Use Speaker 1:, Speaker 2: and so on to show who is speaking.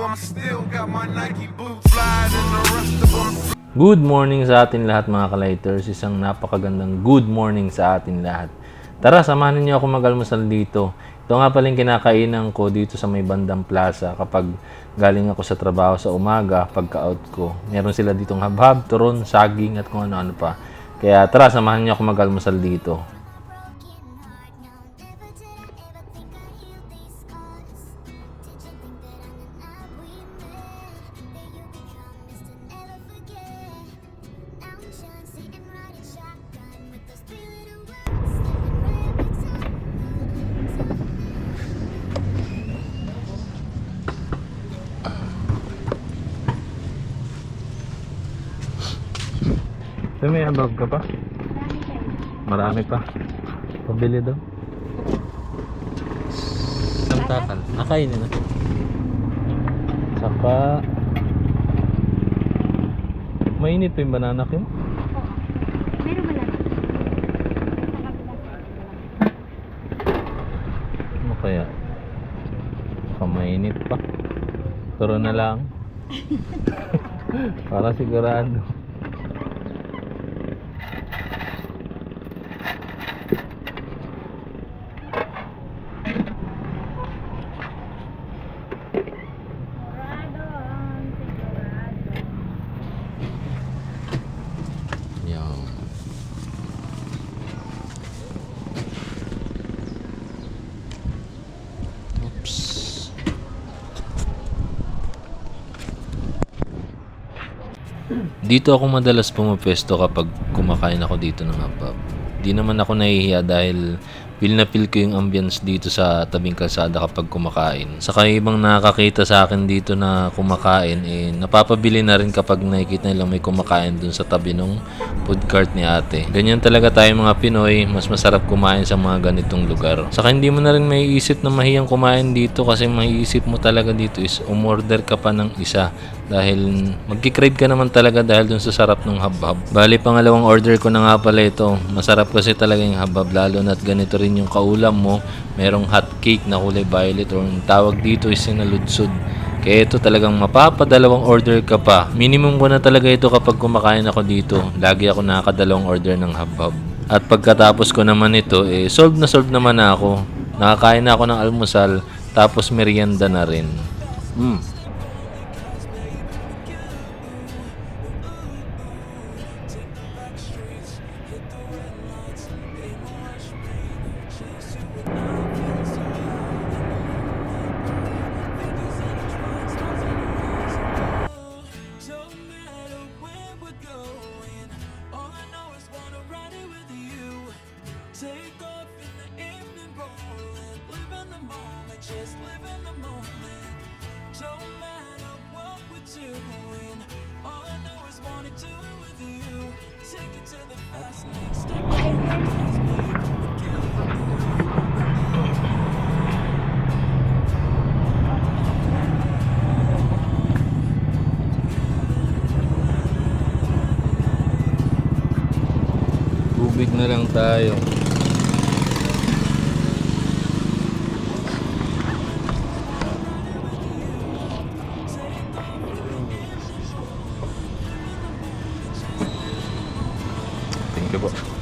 Speaker 1: I'm still got my Nike boots flying in the rest of them.
Speaker 2: Good morning sa atin lahat mga ka-lighters. Isang napakagandang good morning sa atin lahat. Tara, samahan niyo ako mag-almusal dito. Ito nga pala yung kinakainan ko dito sa may bandang plaza kapag galing ako sa trabaho sa umaga, pagka-out ko. Meron sila ditong habhab, turon, saging at kung ano-ano pa. Kaya tara, samahan niyo ako mag-almusal dito. So, may habag ka pa? Marami pa. Pabili daw. Samtakal. Nakainin na. Saka mainit pa yung banana ko.
Speaker 3: Meron ba lang?
Speaker 2: Ano kaya? Mainit pa. Turo na lang. Para sigurado. Dito ako madalas pumapwesto kapag kumakain ako dito ng habab. Di naman ako nahihiya dahil feel na feel ko yung ambience dito sa tabing kalsada kapag kumakain. Saka yung ibang nakakita sa akin dito na kumakain, napapabili na rin kapag nakikita nilang may kumakain dun sa tabi ng food cart ni ate. Ganyan talaga tayo mga Pinoy, mas masarap kumain sa mga ganitong lugar. Saka hindi mo na rin maiisip na mahiyang kumain dito kasi maiisip mo talaga dito is umorder ka pa ng isa. Dahil magkikrave ka naman talaga dahil dun sa sarap ng habhab. Bali, pangalawang order ko na nga pala ito. Masarap kasi talaga yung habhab, lalo na't ganito rin yung kaulam mo. Merong hot cake na kulay violet or yung tawag dito is sinaludsod. Kaya ito talagang mapapadalawang order ka pa. Minimum ko na talaga ito kapag kumakain ako dito. Lagi ako nakakadalawang order ng habhab. At pagkatapos ko naman ito, solve naman na ako. Nakakain na ako ng almusal, tapos merienda na rin.
Speaker 1: Take off in the evening rolling, live in the moment, just live in the moment. Don't matter what we're doing, all I know is wanna do it with you. Take it to the fast lane, step
Speaker 2: Tubig na lang tayo. Thank you po.